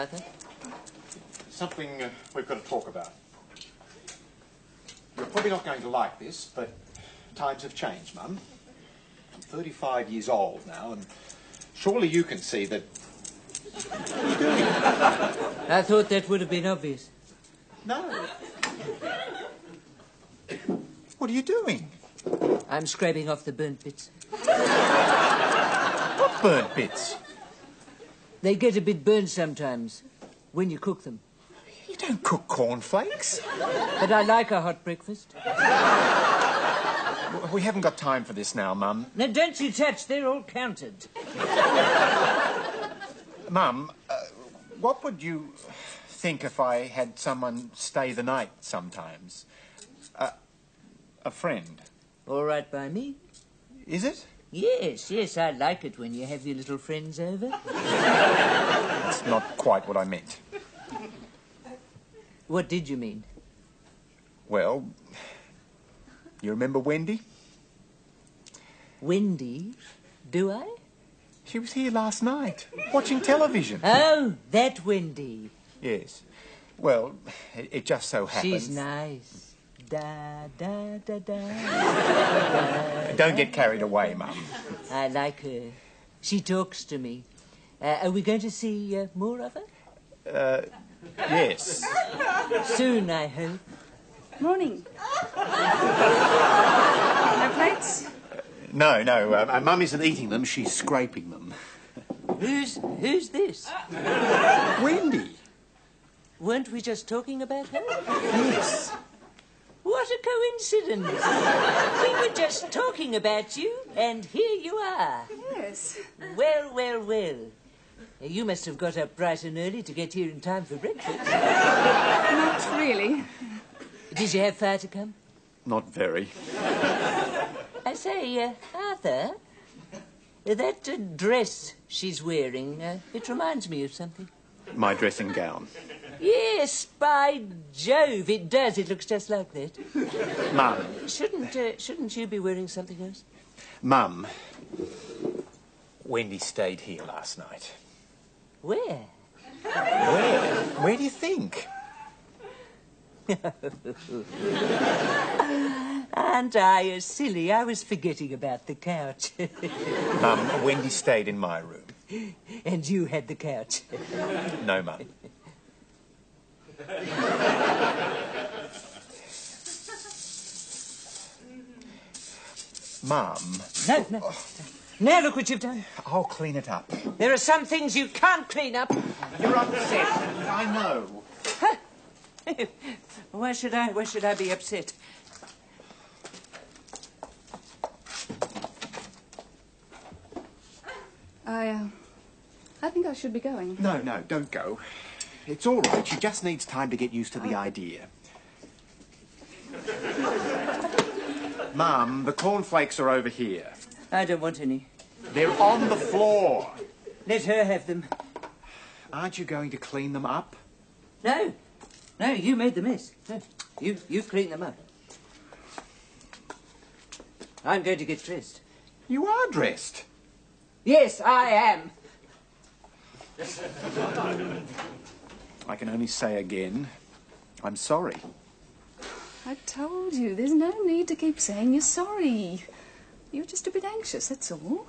Arthur? Something we've got to talk about. You're probably not going to like this, but times have changed, Mum. I'm 35 years old now, and surely you can see that... What are you doing? I thought that would have been obvious. No. What are you doing? I'm scraping off the burnt bits. What burnt bits? They get a bit burnt sometimes when you cook them. You don't cook cornflakes. But I like a hot breakfast. We haven't got time for this now, Mum. Now, don't you touch. They're all counted. Mum, what would you think if I had someone stay the night sometimes? A friend. All right by me. Is it? Yes, yes, I like it when you have your little friends over. That's not quite what I meant. What did you mean? Well, you remember Wendy? Wendy? Do I? She was here last night, watching television. Oh, that Wendy. Yes. Well, it just so happens... She's nice. Da, da, da, da, da. Don't get carried away, Mum. I like her. She talks to me. Are we going to see more of her? Yes. Soon, I hope. Morning. No plates? No. Mum isn't eating them, she's scraping them. Who's this? Wendy. Weren't we just talking about her? Yes. What a coincidence. We were just talking about you, and here you are. Yes. Well. You must have got up bright and early to get here in time for breakfast. Not really. Did you have far to come? Not very. I say, Arthur, that dress she's wearing, it reminds me of something. My dressing gown. Yes, by Jove, it does. It looks just like that. Mum. Shouldn't you be wearing something else? Mum. Wendy stayed here last night. Where? Where? Where do you think? Aren't I silly? I was forgetting about the couch. Mum, Wendy stayed in my room. And you had the couch. No, Mum. Mum. No. Now look what you've done. I'll clean it up. There are some things you can't clean up. You're upset. I know. Why should I be upset? I think I should be going. No, don't go. It's all right. She just needs time to get used to the idea. Mum, the cornflakes are over here. I don't want any. They're on the floor. Let her have them. Aren't you going to clean them up? No, you made the mess. No, you've cleaned them up. I'm going to get dressed. You are dressed. Yes, I am. I can only say again, I'm sorry. I told you, there's no need to keep saying you're sorry. You're just a bit anxious, that's all.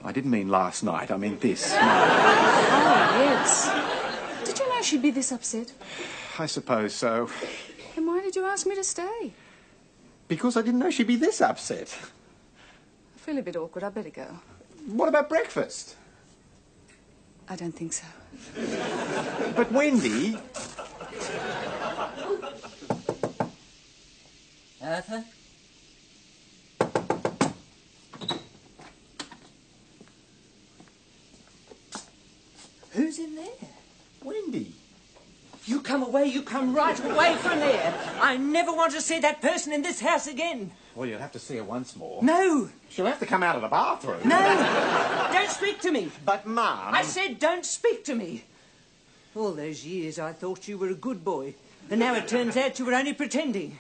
I didn't mean last night, I meant this. Oh, yes. Did you know she'd be this upset? I suppose so. Then why did you ask me to stay? Because I didn't know she'd be this upset. I feel a bit awkward, I'd better go. What about breakfast? I don't think so. But Wendy... Arthur? Who's in there? Wendy. You come away, you come right away from there. I never want to see that person in this house again. Well, you'll have to see her once more. No. She'll have to come out of the bathroom. No. Don't speak to me. But, Mum... I said don't speak to me. All those years I thought you were a good boy. And now it turns out you were only pretending.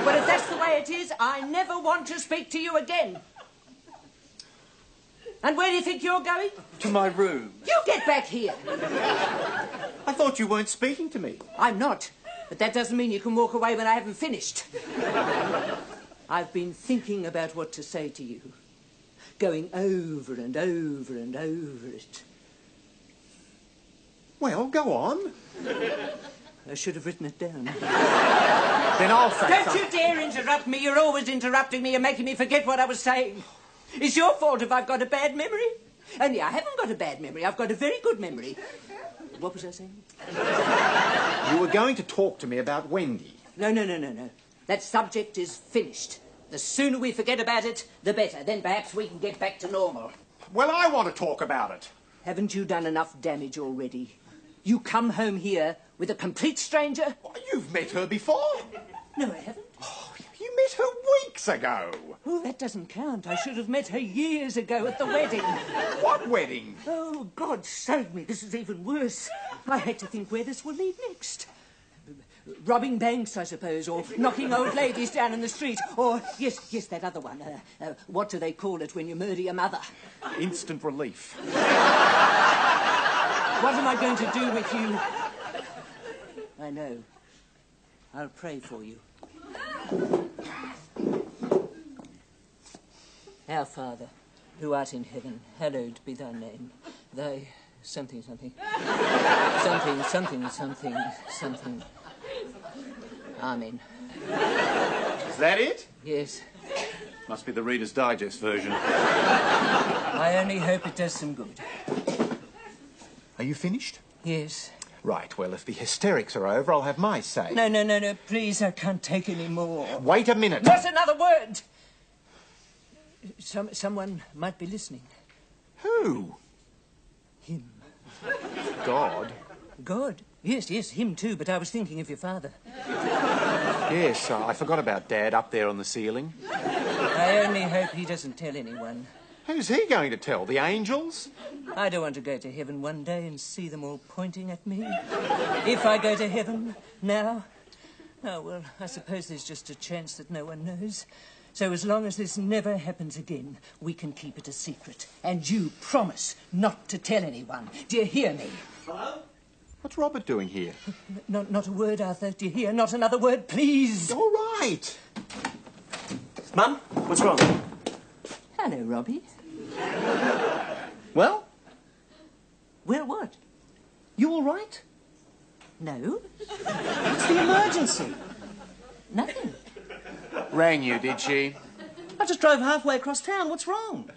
But if that's the way it is, I never want to speak to you again. And where do you think you're going? To my room. You get back here. I thought you weren't speaking to me. I'm not. But that doesn't mean you can walk away when I haven't finished. I've been thinking about what to say to you. Going over and over and over it. Well, go on. I should have written it down. Then I'll say Don't something. you dare interrupt me. You're always interrupting me and making me forget what I was saying. It's your fault if I've got a bad memory. Only I haven't got a bad memory. I've got a very good memory. What was I saying? You were going to talk to me about Wendy. No. That subject is finished. The sooner we forget about it, the better. Then perhaps we can get back to normal. Well, I want to talk about it. Haven't you done enough damage already? You come home here with a complete stranger? Oh, you've met her before. No, I haven't. Oh, you met her weeks ago. Oh, that doesn't count. I should have met her years ago at the wedding. What wedding? Oh, God save me. This is even worse. I hate to think where this will lead next. Robbing banks, I suppose, or knocking old ladies down in the street, or, yes, that other one. What do they call it when you murder your mother? Instant relief. What am I going to do with you? I know. I'll pray for you. Our Father, who art in heaven, hallowed be thy name. Thy something. Something. Amen. Is that it? Yes. Must be the Reader's Digest version. I only hope it does some good. Are you finished? Yes. Right, well, if the hysterics are over, I'll have my say. No, please, I can't take any more. Wait a minute. Not another word! Someone might be listening. Who? Him. God? God? Yes, him too, but I was thinking of your father. Yes, I forgot about Dad up there on the ceiling. I only hope he doesn't tell anyone. Who's he going to tell? The angels? I don't want to go to heaven one day and see them all pointing at me. If I go to heaven now, oh, well, I suppose there's just a chance that no one knows. So as long as this never happens again, we can keep it a secret. And you promise not to tell anyone. Do you hear me? Hello? What's Robert doing here? Not a word, Arthur. Do you hear? Not another word, please. All right. Mum, what's wrong? Hello, Robbie. Well? Well, what? You all right? No, What's the emergency? nothing. Rang you, did she? I just drove halfway across town. What's wrong?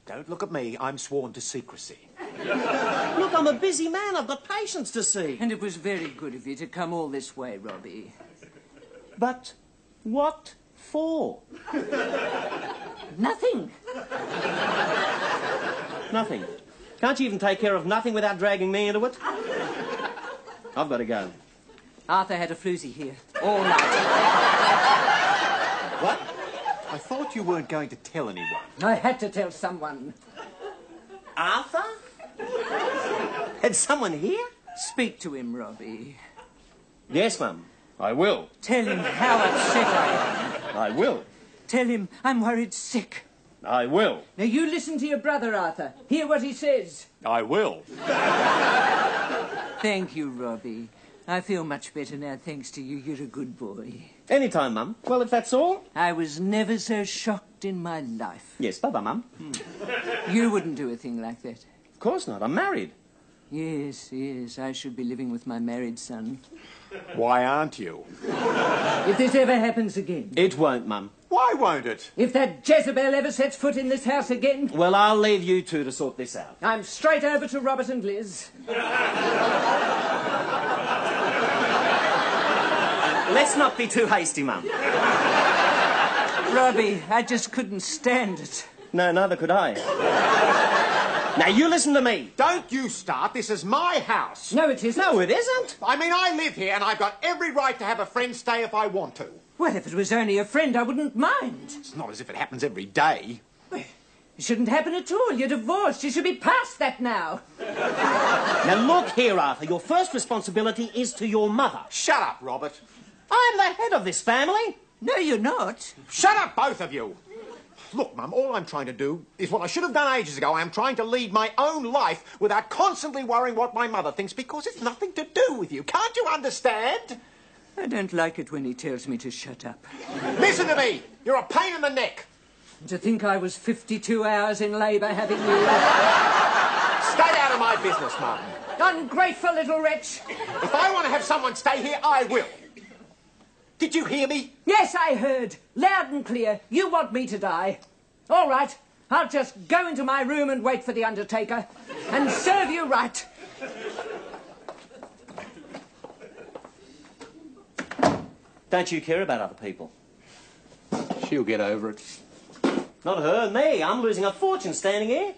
Don't look at me. I'm sworn to secrecy. Look, I'm a busy man. I've got patients to see. And it was very good of you to come all this way, Robbie. But what for? Nothing. Nothing. Can't you even take care of nothing without dragging me into it? I've got to go. Arthur had a floozy here all night. What? I thought you weren't going to tell anyone. I had to tell someone. Arthur? Had someone here? Speak to him, Robbie. Yes, Mum. I will. Tell him how upset I am. I will. Tell him I'm worried sick. I will. Now you listen to your brother, Arthur. Hear what he says. I will. Thank you, Robbie. I feel much better now, thanks to you. You're a good boy. Anytime, Mum. Well, if that's all. I was never so shocked in my life. Yes, bye-bye, Mum. You wouldn't do a thing like that. Of course not. I'm married. Yes, I should be living with my married son. Why aren't you? If this ever happens again, It won't, Mum. Why won't it? if that Jezebel ever sets foot in this house again, Well, I'll leave you two to sort this out. I'm straight over to Robert and Liz. Let's not be too hasty, Mum. Robbie, I just couldn't stand it. No, neither could I. Now, you listen to me. Don't you start. This is my house. No, it isn't. No, it isn't. I mean, I live here and I've got every right to have a friend stay if I want to. Well, if it was only a friend, I wouldn't mind. It's not as if it happens every day. It shouldn't happen at all. You're divorced. You should be past that now. Now, look here, Arthur. Your first responsibility is to your mother. Shut up, Robert. I'm the head of this family. No, you're not. Shut up, both of you. Look, Mum, all I'm trying to do is what I should have done ages ago. I'm trying to lead my own life without constantly worrying what my mother thinks, because it's nothing to do with you. Can't you understand? I don't like it when he tells me to shut up. Listen to me. You're a pain in the neck. To think I was 52 hours in labour having you... Stay out of my business, Mum. Ungrateful little wretch. If I want to have someone stay here, I will. Did you hear me? Yes, I heard. Loud and clear. You want me to die. All right. I'll just go into my room and wait for the undertaker. And serve you right. Don't you care about other people? She'll get over it. Not her, me. I'm losing a fortune standing here.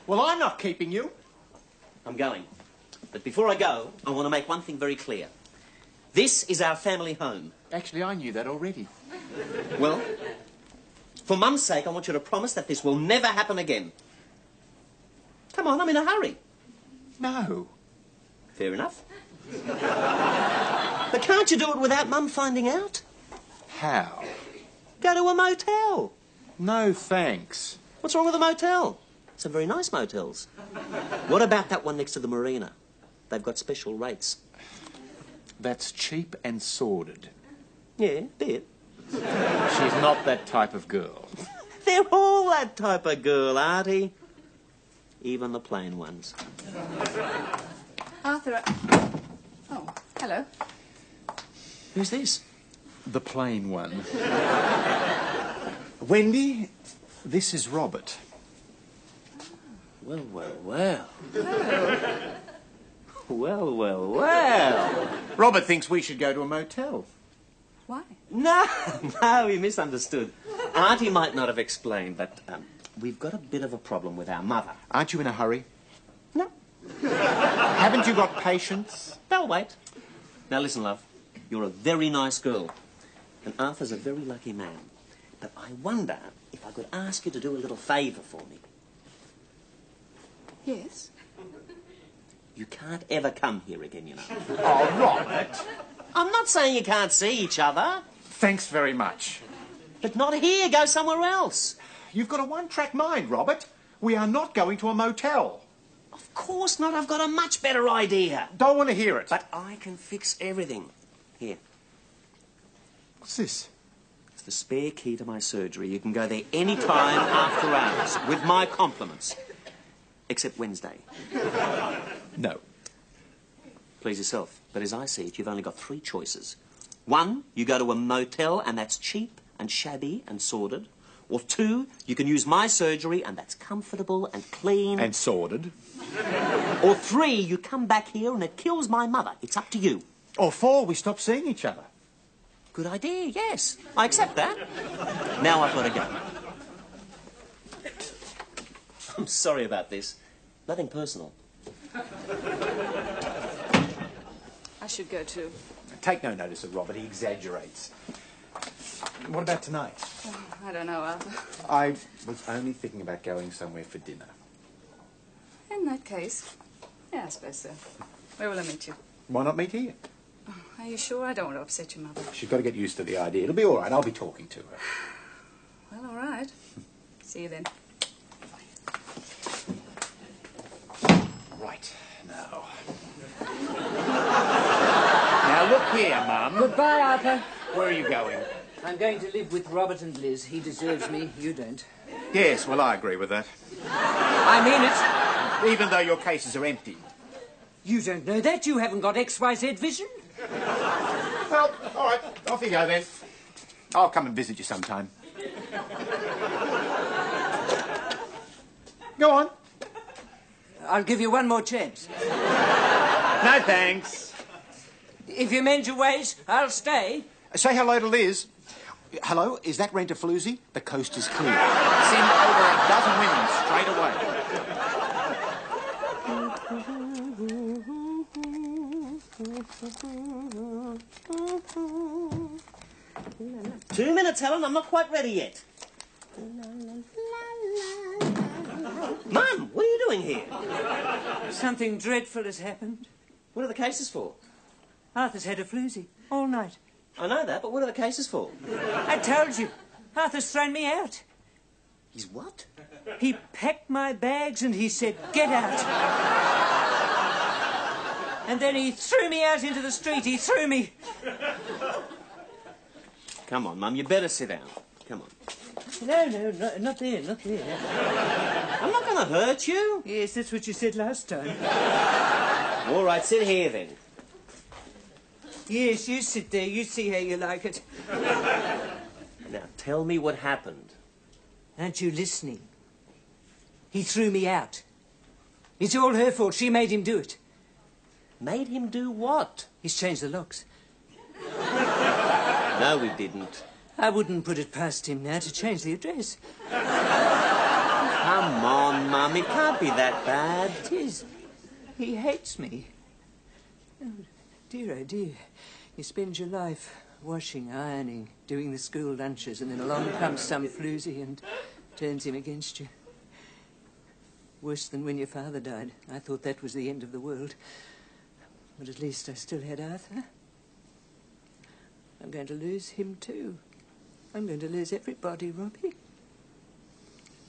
Well, I'm not keeping you. I'm going. But before I go, I want to make one thing very clear. This is our family home. Actually, I knew that already. Well, for Mum's sake, I want you to promise that this will never happen again. Come on, I'm in a hurry. No. Fair enough. But can't you do it without Mum finding out? How? Go to a motel. No, thanks. What's wrong with a motel? Some very nice motels. What about that one next to the marina? They've got special rates. That's cheap and sordid. Yeah, bit. She's not that type of girl. They're all that type of girl, Artie. Even the plain ones. Arthur... Oh, hello. Who's this? The plain one. Wendy, this is Robert. Well, well, well. Well, well, well. Robert thinks we should go to a motel. Why? No, he misunderstood. Auntie might not have explained, but we've got a bit of a problem with our mother. Aren't you in a hurry? No. Haven't you got patience? They'll wait. Now listen, love. You're a very nice girl. And Arthur's a very lucky man. But I wonder if I could ask you to do a little favour for me. Yes? You can't ever come here again, you know. Oh, Robert. I'm not saying you can't see each other. Thanks very much. But not here. Go somewhere else. You've got a one-track mind, Robert. We are not going to a motel. Of course not. I've got a much better idea. Don't want to hear it. But I can fix everything. Here. What's this? It's the spare key to my surgery. You can go there any time after hours with my compliments. Except Wednesday. No. Please yourself. But as I see it, you've only got 3 choices. 1, you go to a motel, and that's cheap and shabby and sordid. Or 2, you can use my surgery, and that's comfortable and clean. And sordid. Or 3, you come back here, and it kills my mother. It's up to you. Or 4, we stop seeing each other. Good idea, yes. I accept that. Now I've got to go. I'm sorry about this. Nothing personal. I should go too. Take no notice of Robert. He exaggerates. What about tonight? Oh, I don't know, Arthur. I was only thinking about going somewhere for dinner. In that case, yeah, I suppose so. Where will I meet you? Why not meet here? Oh, are you sure? I don't want to upset your mother. She's got to get used to the idea. It'll be all right. I'll be talking to her. Well, all right. See you then. Right. Now. Now, look here, Mum. Goodbye, Arthur. Where are you going? I'm going to live with Robert and Liz. He deserves me. You don't. Yes, well, I agree with that. I mean it. Even though your cases are empty. You don't know that. You haven't got XYZ vision. Well, all right. Off you go, then. I'll come and visit you sometime. Go on. I'll give you one more chance. No, thanks. If you mend your ways, I'll stay. Say hello to Liz. Hello, is that Rentafloozy? The coast is clear. Send over a dozen women straight away. 2 minutes, Helen. I'm not quite ready yet. Mum, what are you doing here? Something dreadful has happened. What are the cases for? Arthur's had a floozy all night. I know that, but what are the cases for? I told you. Arthur's thrown me out. He's what? He packed my bags and he said, "Get out." And then he threw me out into the street. He threw me. Come on, Mum, you better sit down. Come on. No, not there, not there. I'm not going to hurt you. Yes, that's what you said last time. All right, sit here then. Yes, you sit there. You see how you like it. Now, tell me what happened. Aren't you listening? He threw me out. It's all her fault. She made him do it. Made him do what? He's changed the locks. No, we didn't. I wouldn't put it past him now to change the address. Come on, Mum, it can't be that bad. It is. He hates me. Oh, dear. You spend your life washing, ironing, doing the school lunches, and then along comes some floozy and turns him against you. Worse than when your father died. I thought that was the end of the world. But at least I still had Arthur. I'm going to lose him too. I'm going to lose everybody, Robbie.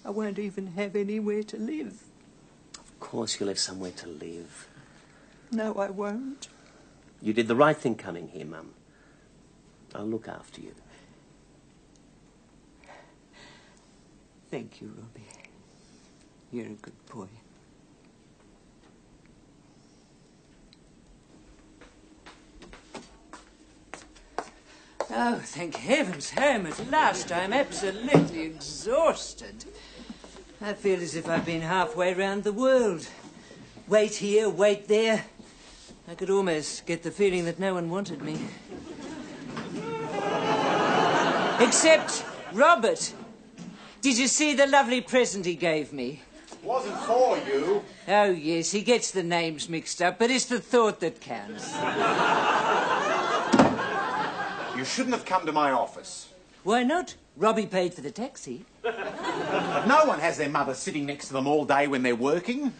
I won't even have anywhere to live. Of course you'll have somewhere to live. No, I won't. You did the right thing coming here, Mum. I'll look after you. Thank you, Robbie. You're a good boy. Oh, thank heavens, home at last. I'm absolutely exhausted. I feel as if I've been halfway round the world. Wait here, wait there. I could almost get the feeling that no one wanted me. Except Robert. Did you see the lovely present he gave me? Wasn't for you. Oh, yes, he gets the names mixed up, but it's the thought that counts. You shouldn't have come to my office. Why not? Robbie paid for the taxi. No one has their mother sitting next to them all day when they're working.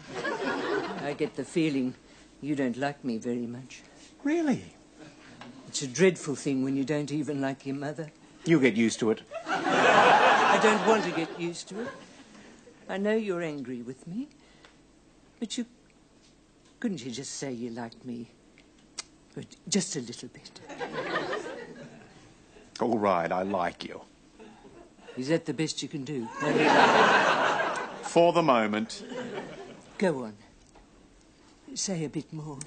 I get the feeling you don't like me very much. Really? It's a dreadful thing when you don't even like your mother. You'll get used to it. I don't want to get used to it. I know you're angry with me, but couldn't you just say you like me? But just a little bit. All right, I like you. Is that the best you can do? For the moment. Go on. Say a bit more.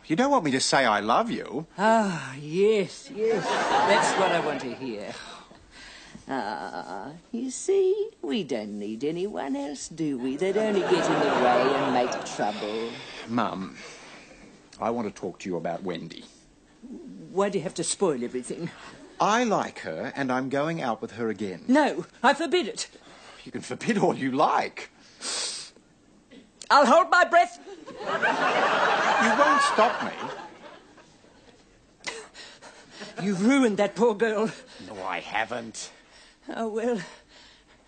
You don't want me to say I love you? Ah, yes. That's what I want to hear. Ah, you see, we don't need anyone else, do we? They'd only get in the way and make trouble. Mum, I want to talk to you about Wendy. Why do you have to spoil everything? I like her, and I'm going out with her again. No, I forbid it. You can forbid all you like. I'll hold my breath. You won't stop me. You've ruined that poor girl. No, I haven't. Oh, well,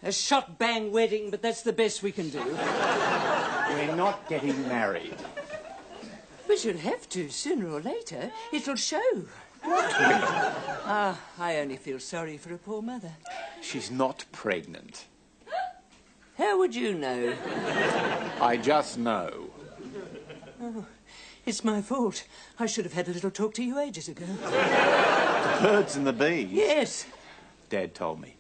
a shot-bang wedding, but that's the best we can do. We're not getting married. But you'll have to, sooner or later. It'll show. What will? Ah, I only feel sorry for a poor mother. She's not pregnant. How would you know? I just know. Oh, it's my fault. I should have had a little talk to you ages ago. The birds and the bees? Yes. Dad told me.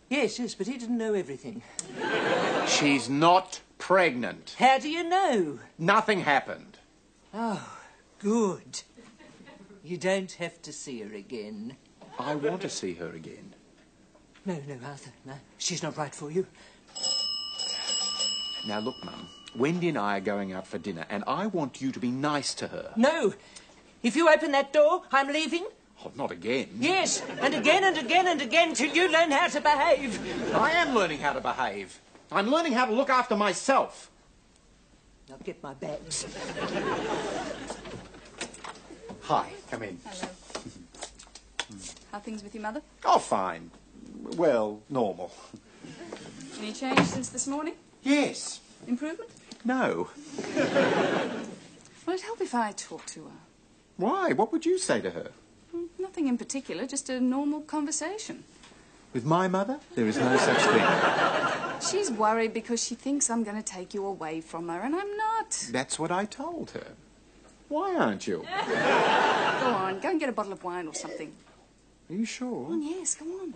Yes, but he didn't know everything. She's not pregnant. How do you know? Nothing happened. Oh, good. You don't have to see her again. I want to see her again. No, Arthur, no. She's not right for you. Now, look, Mum. Wendy and I are going out for dinner, and I want you to be nice to her. No. If you open that door, I'm leaving. Oh, not again. Yes, and again and again and again till you learn how to behave. I am learning how to behave. I'm learning how to look after myself. I'll get my bags. Hi, come in. Hello. How are things with your mother? Oh, fine. Well, normal. Any change since this morning? Yes. Improvement? No. Will it help if I talk to her? Why? What would you say to her? Nothing Nothing in particular, just a normal conversation. With my mother? There is no such thing. She's worried because she thinks I'm going to take you away from her, and I'm not. That's what I told her. Why aren't you? Go on, go and get a bottle of wine or something. Are you sure? Oh, yes, come on.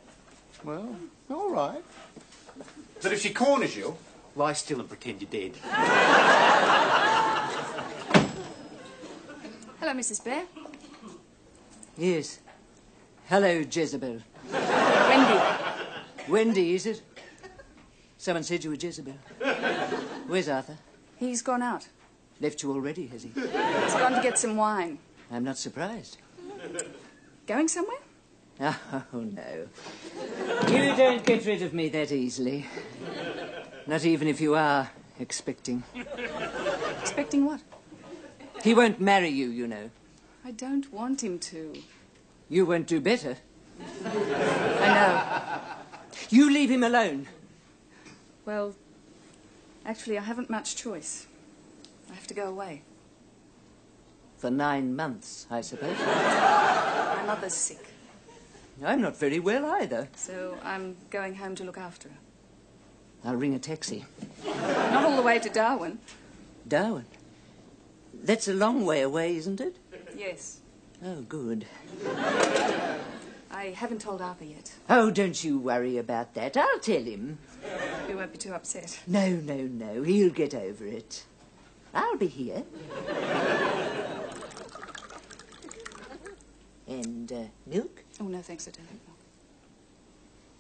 Well, all right. But if she corners you, lie still and pretend you're dead. Hello, Mrs. Bear. Yes. Hello, Jezebel. Wendy. Wendy, is it? Someone said you were Jezebel. Where's Arthur? He's gone out. Left you already, has he? He's gone to get some wine. I'm not surprised. Going somewhere? Oh, no. You don't get rid of me that easily. Not even if you are expecting. Expecting what? He won't marry you, you know. I don't want him to. You won't do better. I know. You leave him alone. Well, actually, I haven't much choice. I have to go away. For 9 months, I suppose. My mother's sick, I'm not very well either. so I'm going home to look after her. I'll ring a taxi. Not all the way to Darwin. Darwin? That's a long way away, isn't it? Yes. Oh, good. I haven't told Arthur yet. Oh, don't you worry about that. I'll tell him. He won't be too upset. No, no, no. He'll get over it. I'll be here. And, milk? Oh, no, thanks, I don't think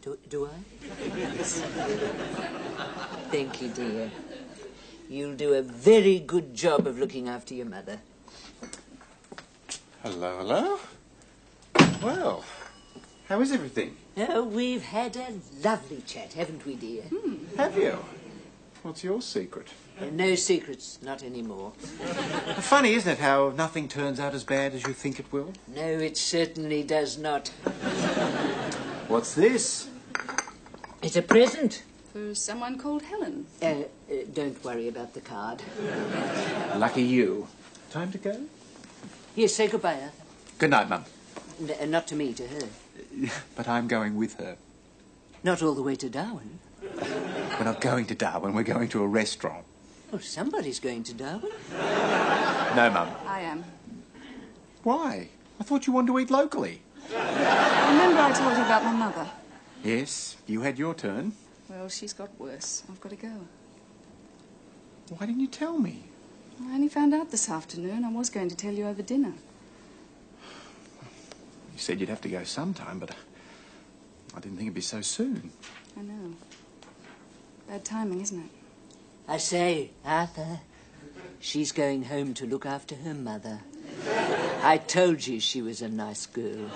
milk. Do I? Thank you, dear. You'll do a very good job of looking after your mother. Hello, hello. Well, how is everything? Oh, we've had a lovely chat, haven't we, dear? Have you? What's your secret? No secrets, not anymore. Funny, isn't it, how nothing turns out as bad as you think it will? No, it certainly does not. What's this? It's a present. For someone called Helen. Don't worry about the card. Lucky you. Time to go? Yes, say goodbye, Arthur. Good night, Mum. Not to me, to her. But I'm going with her. Not all the way to Darwin. We're not going to Darwin, we're going to a restaurant. Well, somebody's going to Darwin. No, Mum. I am. Why? I thought you wanted to eat locally. Remember I told you about my mother? Yes, you had your turn. Well, she's got worse. I've got to go. Why didn't you tell me? I only found out this afternoon. I was going to tell you over dinner. You said you'd have to go sometime, but I didn't think it'd be so soon. I know. Bad timing, isn't it? I say, Arthur, she's going home to look after her mother. I told you she was a nice girl.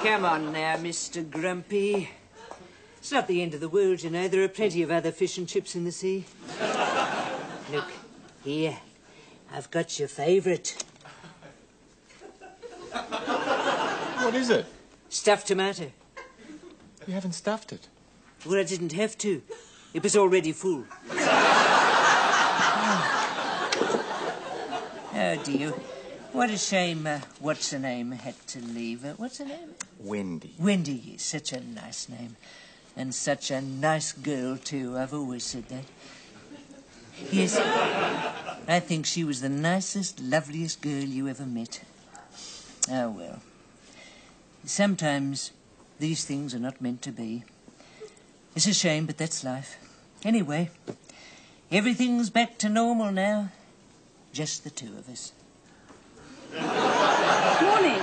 Come on now, Mr. Grumpy. It's not the end of the world, you know. There are plenty of other fish and chips in the sea. Look, here. I've got your favourite. What is it? Stuffed tomato. You haven't stuffed it. Well, I didn't have to. It was already full. Oh, dear. What a shame, what's-her-name had to leave. What's her name? Wendy. Wendy, yes, such a nice name. And such a nice girl, too. I've always said that. Yes, I think she was the nicest, loveliest girl you ever met. Oh, well. Sometimes these things are not meant to be. It's a shame, but that's life. Anyway, everything's back to normal now. Just the two of us. Morning.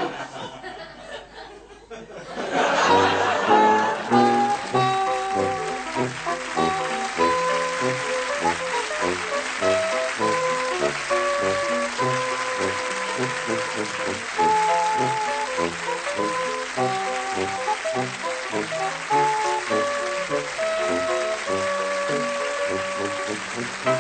Thank you.